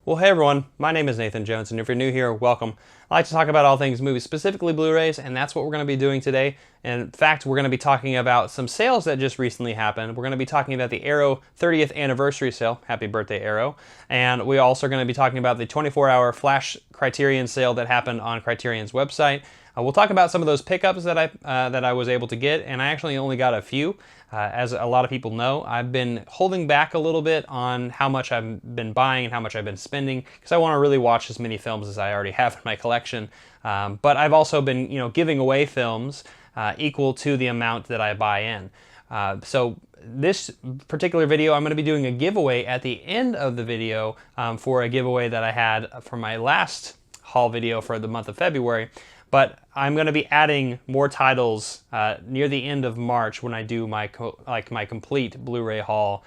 Well, hey everyone, my name is Nathan Jones, and if you're new here, welcome. I like to talk about all things movies, specifically Blu-rays, and that's what we're going to be doing today. In fact, we're going to be talking about some sales that just recently happened. We're going to be talking about the Arrow 30th anniversary sale. Happy birthday, Arrow. And we also are going to be talking about the 24-hour flash Criterion sale that happened on Criterion's website. We'll talk about some of those pickups that I was able to get, and I actually only got a few. As a lot of people know, I've been holding back a little bit on how much I've been buying and how much I've been spending because I want to really watch as many films as I already have in my collection. But I've also been, giving away films equal to the amount that I buy in. So this particular video, I'm going to be doing a giveaway at the end of the video for a giveaway that I had for my last haul video for the month of February. But I'm going to be adding more titles near the end of March when I do my complete Blu-ray haul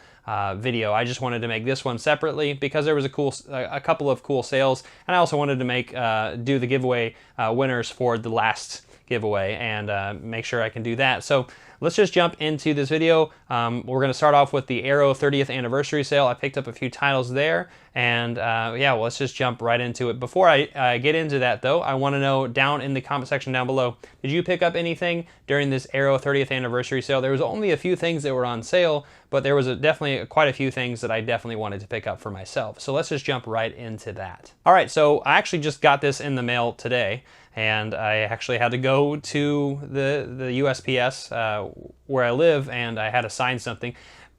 video. I just wanted to make this one separately because there was a couple of cool sales, and I also wanted to do the giveaway winners for the last giveaway and make sure I can do that. So let's just jump into this video. We're going to start off with the Arrow 30th anniversary sale. I picked up a few titles there, and yeah, well, let's just jump right into it. Before I get into that, though, I want to know down in the comment section down below, did you pick up anything during this Arrow 30th anniversary sale? There was only a few things that were on sale, but there was definitely quite a few things that I definitely wanted to pick up for myself. So let's just jump right into that. All right, so I actually just got this in the mail today, and I actually had to go to the USPS where I live, and I had to sign something.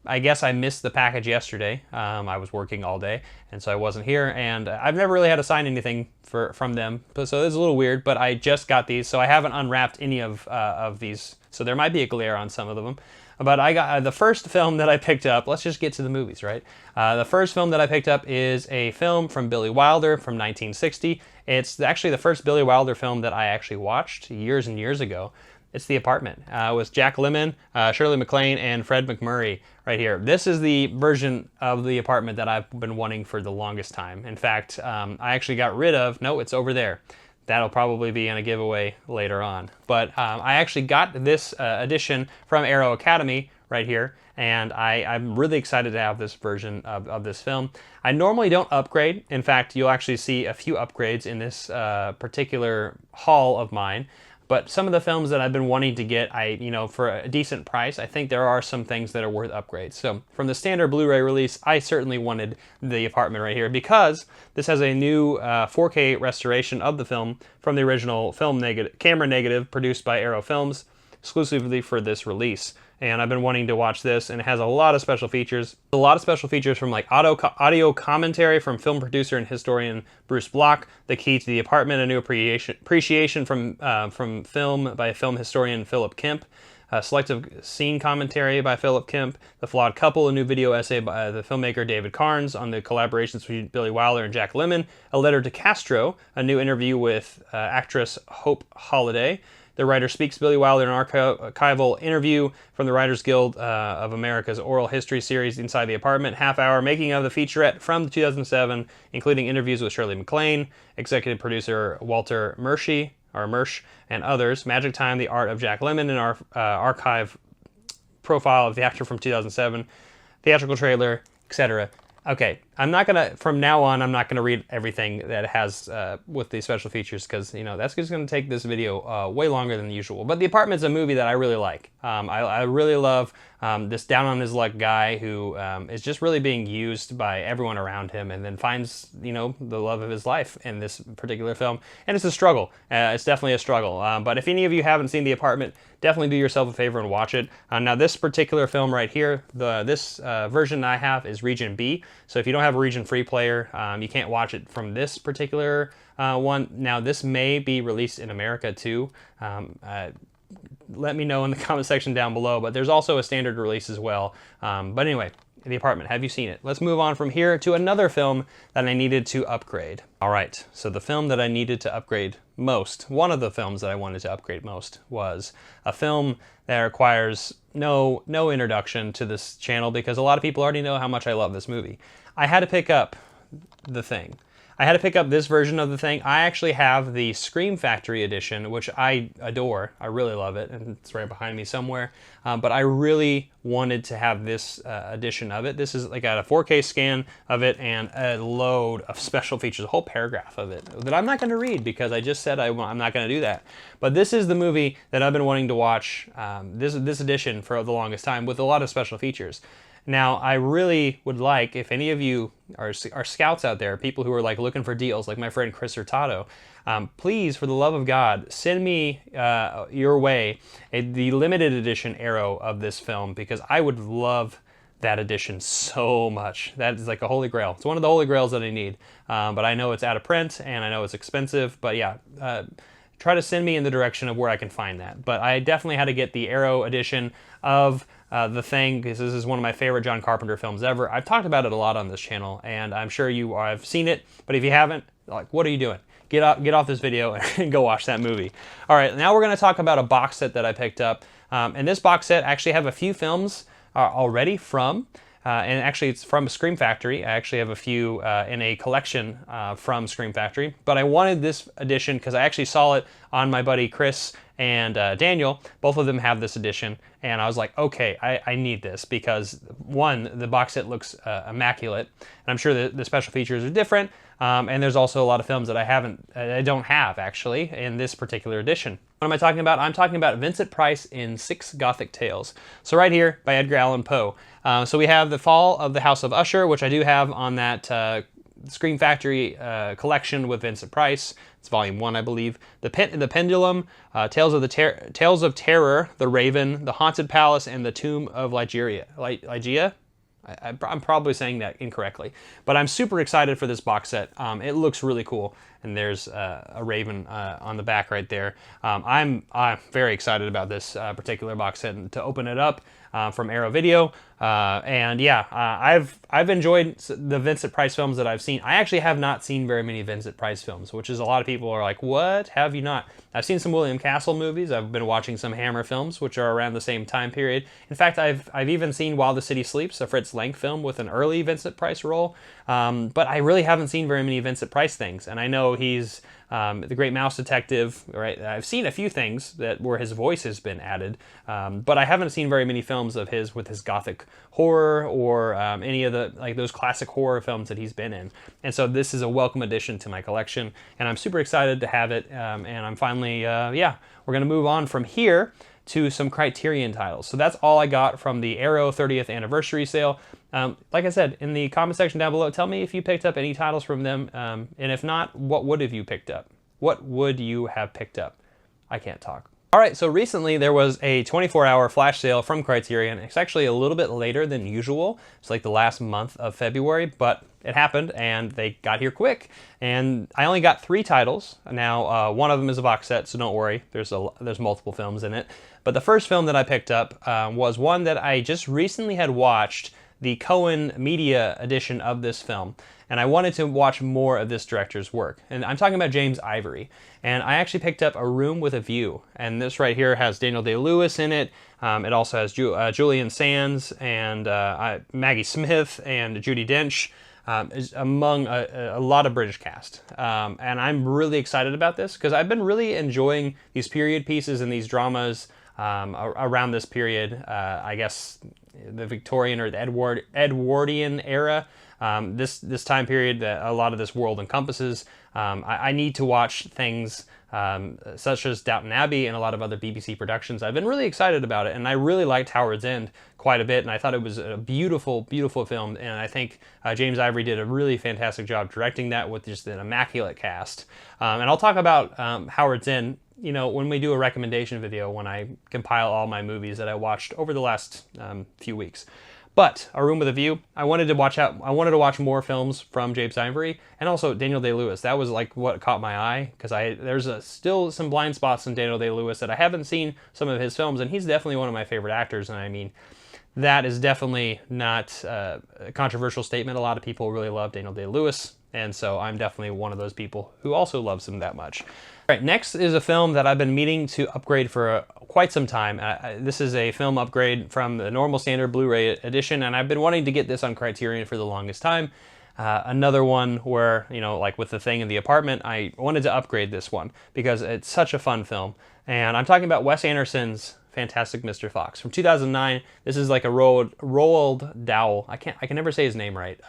I guess I missed the package yesterday. I was working all day, and so I wasn't here, and I've never really had to sign anything from them, so this is a little weird, but I just got these, so I haven't unwrapped any of these, so there might be a glare on some of them. But I got the first film that I picked up. Let's just get to the movies, right? The first film that I picked up is a film from Billy Wilder from 1960. It's actually the first Billy Wilder film that I actually watched years and years ago. It's The Apartment with Jack Lemmon, Shirley MacLaine, and Fred MacMurray right here. This is the version of The Apartment that I've been wanting for the longest time. In fact, I actually got rid of, no, it's over there. That'll probably be in a giveaway later on. But I actually got this edition from Arrow Academy right here, and I'm really excited to have this version of this film. I normally don't upgrade. In fact, you'll actually see a few upgrades in this particular haul of mine. But some of the films that I've been wanting to get, for a decent price, I think there are some things that are worth upgrades. So from the standard Blu-ray release, I certainly wanted The Apartment right here because this has a new 4K restoration of the film from the original camera negative produced by Arrow Films exclusively for this release. And I've been wanting to watch this, and it has a lot of special features. A lot of special features from like audio commentary from film producer and historian Bruce Block, The Key to the Apartment, a new appreciation from film by film historian Philip Kemp, selective scene commentary by Philip Kemp, The Flawed Couple, a new video essay by the filmmaker David Carnes on the collaborations between Billy Wilder and Jack Lemmon, A Letter to Castro, a new interview with actress Hope Holiday, The Writer Speaks, Billy Wilder, an archival interview from the Writers Guild of America's oral history series Inside the Apartment, half-hour making of the featurette from 2007, including interviews with Shirley MacLaine, executive producer Walter Murch, and others, Magic Time, The Art of Jack Lemmon, and our archive profile of the actor from 2007, theatrical trailer, etc. Okay, from now on, I'm not gonna read everything that it has with the special features because, that's just gonna take this video way longer than usual. But The Apartment's a movie that I really like. I really love this down-on-his-luck guy who is just really being used by everyone around him and then finds, the love of his life in this particular film. And it's a struggle. It's definitely a struggle. But if any of you haven't seen The Apartment, definitely do yourself a favor and watch it. Now, this particular film right here, this version I have is Region B. So if you don't have a Region Free player, you can't watch it from this particular one. Now, this may be released in America too. Let me know in the comment section down below, but there's also a standard release as well. But anyway, The Apartment, have you seen it? Let's move on from here to another film that I needed to upgrade. All right, so the film that I needed to upgrade most, one of the films that I wanted to upgrade most, was a film that requires no introduction to this channel because a lot of people already know how much I love this movie. I had to pick up The Thing. I had to pick up this version of The Thing. I actually have the Scream Factory edition, which I adore. I really love it, and it's right behind me somewhere. But I really wanted to have this edition of it. This is like got a 4K scan of it and a load of special features, a whole paragraph of it that I'm not going to read because I just said I'm not going to do that. But this is the movie that I've been wanting to watch, this edition for the longest time, with a lot of special features. Now, I really would like, if any of you are scouts out there, people who are like looking for deals, like my friend Chris Hurtado, please, for the love of God, send me your way the limited edition Arrow of this film, because I would love that edition so much. That is like a holy grail. It's one of the holy grails that I need, but I know it's out of print and I know it's expensive, but yeah, try to send me in the direction of where I can find that. But I definitely had to get the Arrow edition of The Thing, because this is one of my favorite John Carpenter films ever. I've talked about it a lot on this channel, and I'm sure you have seen it, but if you haven't, like, what are you doing? Get off this video and go watch that movie. All right, now we're going to talk about a box set that I picked up. And this box set actually have a few films already from, and actually it's from Scream Factory. I actually have a few in a collection from Scream Factory, but I wanted this edition because I actually saw it on my buddy Chris and Daniel. Both of them have this edition, and I was like, okay, I need this because, one, the box set looks immaculate, and I'm sure the special features are different, and there's also a lot of films that I don't have actually in this particular edition. What am I talking about? I'm talking about Vincent Price in 6 Gothic Tales. So right here by Edgar Allan Poe. So we have The Fall of the House of Usher, which I do have on that Scream Factory collection with Vincent Price. It's volume 1, I believe. The Pendulum, Tales of Terror, The Raven, The Haunted Palace, and The Tomb of Ligeia. I'm probably saying that incorrectly, but I'm super excited for this box set. It looks really cool, and there's a raven on the back right there. I'm very excited about this particular box set and to open it up from Arrow Video. And yeah, I've enjoyed the Vincent Price films that I've seen. I actually have not seen very many Vincent Price films, which is a lot of people are like, what? Have you not? I've seen some William Castle movies. I've been watching some Hammer films, which are around the same time period. In fact, I've even seen While the City Sleeps, a Fritz Lang film with an early Vincent Price role. But I really haven't seen very many Vincent Price things. And I know he's The Great Mouse Detective, right? I've seen a few things where his voice has been added, but I haven't seen very many films of his with his Gothic horror or any of those classic horror films that he's been in. And so this is a welcome addition to my collection, and I'm super excited to have it. And I'm finally, we're gonna move on from here to some Criterion titles. So that's all I got from the Arrow 30th anniversary sale. Like I said, in the comment section down below, tell me if you picked up any titles from them, and if not, what would have you picked up? What would you have picked up? I can't talk. All right, so recently there was a 24-hour flash sale from Criterion. It's actually a little bit later than usual. It's like the last month of February, but it happened and they got here quick. And I only got 3 titles. Now, one of them is a box set, so don't worry. There's multiple films in it. But the first film that I picked up was one that I just recently had watched, the Cohen Media edition of this film, and I wanted to watch more of this director's work. And I'm talking about James Ivory. And I actually picked up A Room with a View, and this right here has Daniel Day-Lewis in it. It also has Julian Sands and Maggie Smith and Judi Dench, among a lot of British cast. And I'm really excited about this because I've been really enjoying these period pieces and these dramas around this period, I guess the Victorian or the Edwardian era, this time period that a lot of this world encompasses. I need to watch things such as Downton Abbey and a lot of other BBC productions. I've been really excited about it, and I really liked Howard's End quite a bit, and I thought it was a beautiful, beautiful film, and I think James Ivory did a really fantastic job directing that with just an immaculate cast. And I'll talk about Howard's End, you know, when we do a recommendation video, when I compile all my movies that I watched over the last few weeks. But A Room with a View, I wanted to watch more films from James Ivory, and also Daniel Day-Lewis. That was like what caught my eye, because there's still some blind spots in Daniel Day-Lewis that I haven't seen some of his films, and he's definitely one of my favorite actors. And I mean, that is definitely not a controversial statement. A lot of people really love Daniel Day-Lewis, and so I'm definitely one of those people who also loves him that much. All right, next is a film that I've been meaning to upgrade for quite some time. This is a film upgrade from the normal standard Blu-ray edition, and I've been wanting to get this on Criterion for the longest time. another one where, you know, like with the thing in the apartment, I wanted to upgrade this one because it's such a fun film. And I'm talking about Wes Anderson's Fantastic Mr. Fox from 2009. This is like a Roald Dahl. I can never say his name right.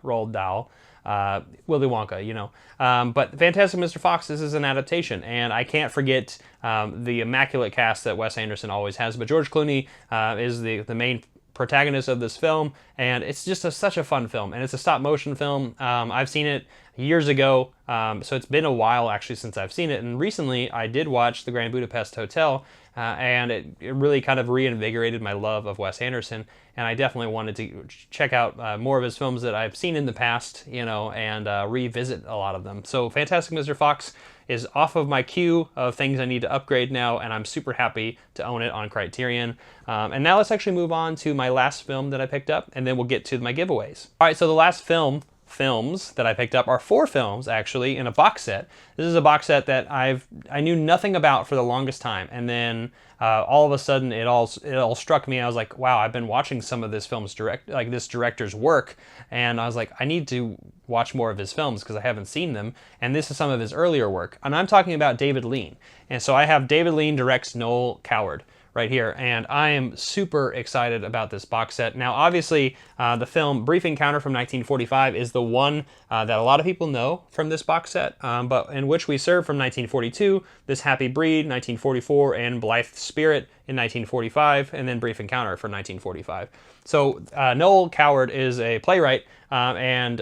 Roald Dahl. Willy Wonka, you know. But Fantastic Mr. Fox, this is an adaptation, and I can't forget the immaculate cast that Wes Anderson always has. But George Clooney is the main protagonist of this film, and it's just such a fun film, and it's a stop motion film. I've seen it years ago, so it's been a while actually since I've seen it, and recently I did watch The Grand Budapest Hotel, and it really kind of reinvigorated my love of Wes Anderson, and I definitely wanted to check out more of his films that I've seen in the past, you know, and revisit a lot of them. So Fantastic Mr. Fox is off of my queue of things I need to upgrade now, and I'm super happy to own it on Criterion. And now let's actually move on to my last film that I picked up, and then we'll get to my giveaways. All right, so the last films that I picked up are 4 films actually in a box set. This is a box set that I knew nothing about for the longest time, and then all of a sudden it all struck me. I was like, wow, I've been watching some of this this director's work, and I was like, I need to watch more of his films because I haven't seen them, and this is some of his earlier work, and I'm talking about David Lean. And so I have David Lean directs Noel Coward right here, and I am super excited about this box set. Now, obviously, the film Brief Encounter from 1945 is the one that a lot of people know from this box set, but In Which We Serve from 1942, This Happy Breed 1944, and Blithe Spirit in 1945, and then Brief Encounter from 1945. So Noel Coward is a playwright, and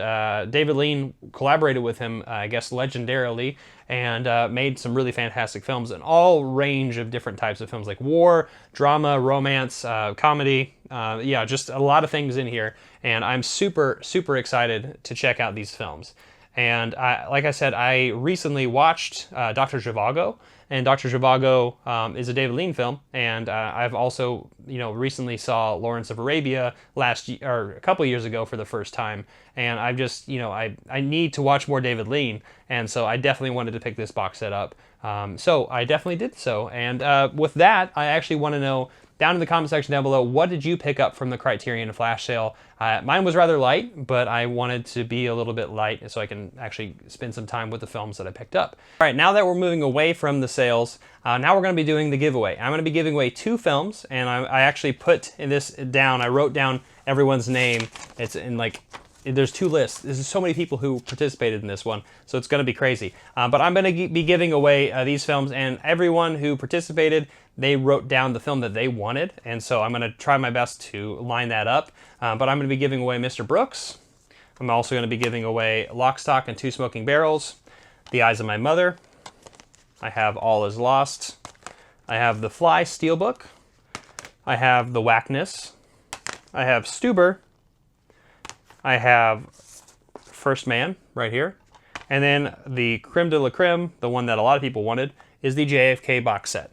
David Lean collaborated with him, I guess, legendarily, and made some really fantastic films, an all range of different types of films, like war, drama, romance, comedy, yeah, just a lot of things in here, and I'm super, super excited to check out these films. And like I said, I recently watched Dr. Zhivago, and Dr. Zhivago is a David Lean film, and I've also, you know, recently saw Lawrence of Arabia a couple years ago for the first time, and I've just, you know, I need to watch more David Lean, and so I definitely wanted to pick this box set up. So I definitely did so, and with that, I actually want to know, down in the comment section down below, what did you pick up from the Criterion flash sale? Mine was rather light, but I wanted to be a little bit light so I can actually spend some time with the films that I picked up. All right, now that we're moving away from the sales, now we're going to be doing the giveaway. I'm going to be giving away 2 films, and I actually put this down. I wrote down everyone's name. It's in like, there's 2 lists. There's so many people who participated in this one, so it's going to be crazy. But I'm going to be giving away these films, and everyone who participated, they wrote down the film that they wanted, and so I'm going to try my best to line that up. But I'm going to be giving away Mr. Brooks. I'm also going to be giving away Lock, Stock, and Two Smoking Barrels, The Eyes of My Mother. I have All Is Lost. I have The Fly Steelbook. I have The Whackness. I have Stuber. I have First Man right here. And then the creme de la creme, the one that a lot of people wanted, is the JFK box set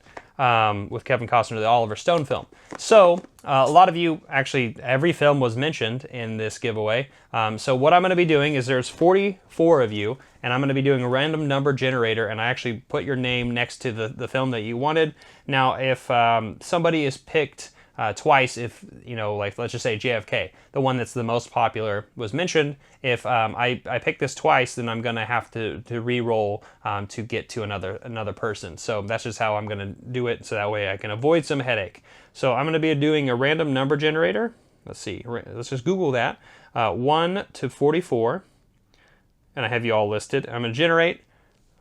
with Kevin Costner, the Oliver Stone film. So a lot of you, actually, every film was mentioned in this giveaway. So what I'm going to be doing is there's 44 of you, and I'm going to be doing a random number generator, and I actually put your name next to the film that you wanted. Now, if somebody is picked twice, if, you know, like, let's just say JFK, the one that's the most popular, was mentioned, if I pick this twice, then I'm going to have to re-roll to get to another person. So that's just how I'm going to do it, so that way I can avoid some headache. So I'm going to be doing a random number generator. Let's see, let's just Google that. 1 to 44, and I have you all listed. I'm going to generate,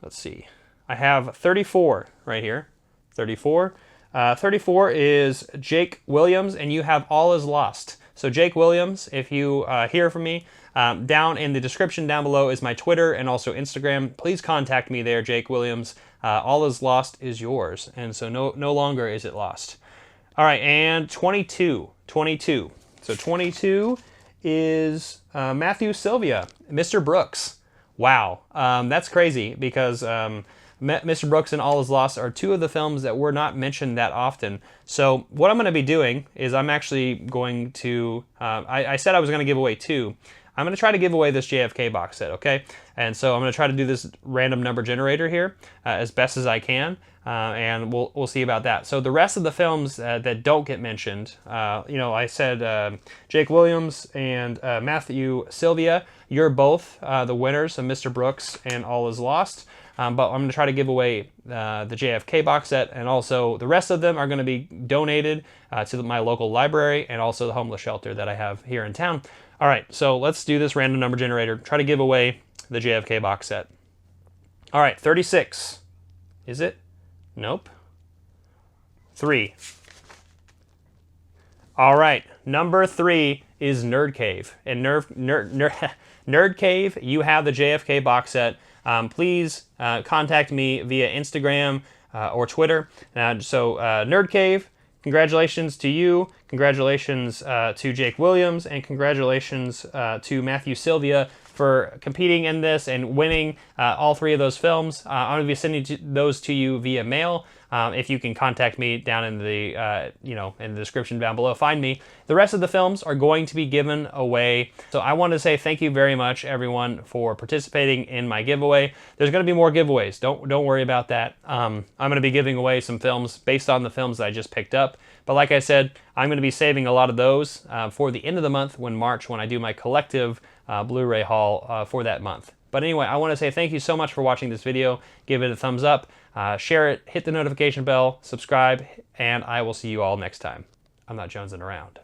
let's see, I have 34 right here, 34. 34 is Jake Williams, and you have All Is Lost. So Jake Williams, if you hear from me, down in the description down below is my Twitter and also Instagram. Please contact me there, Jake Williams. All Is Lost is yours, and so no longer is it lost. All right, and 22. So 22 is Matthew Sylvia, Mr. Brooks. Wow, that's crazy because Mr. Brooks and All Is Lost are 2 of the films that were not mentioned that often. So what I'm going to be doing is I'm actually going to, I said I was going to give away 2. I'm going to try to give away this JFK box set, okay? And so I'm going to try to do this random number generator here as best as I can, and we'll see about that. So the rest of the films that don't get mentioned, I said Jake Williams and Matthew Sylvia, you're both the winners of Mr. Brooks and All Is Lost. But I'm going to try to give away the JFK box set, and also the rest of them are going to be donated to my local library and also the homeless shelter that I have here in town. All right, so let's do this random number generator. Try to give away the JFK box set. All right, 36. Is it? Nope. 3. All right, number 3 is Nerd Cave. And Nerd Cave, you have the JFK box set. Please contact me via Instagram or Twitter. Nerd Cave, congratulations to you, congratulations to Jake Williams, and congratulations to Matthew Sylvia for competing in this and winning all 3 of those films. I'm going to be sending those to you via mail. If you can contact me down in the in the description down below, find me. The rest of the films are going to be given away. So I want to say thank you very much, everyone, for participating in my giveaway. There's going to be more giveaways. Don't worry about that. I'm going to be giving away some films based on the films that I just picked up. But like I said, I'm going to be saving a lot of those for the end of the month, March, when I do my collective Blu-ray haul for that month. But anyway, I want to say thank you so much for watching this video. Give it a thumbs up, share it, hit the notification bell, subscribe, and I will see you all next time. I'm not jonesing around.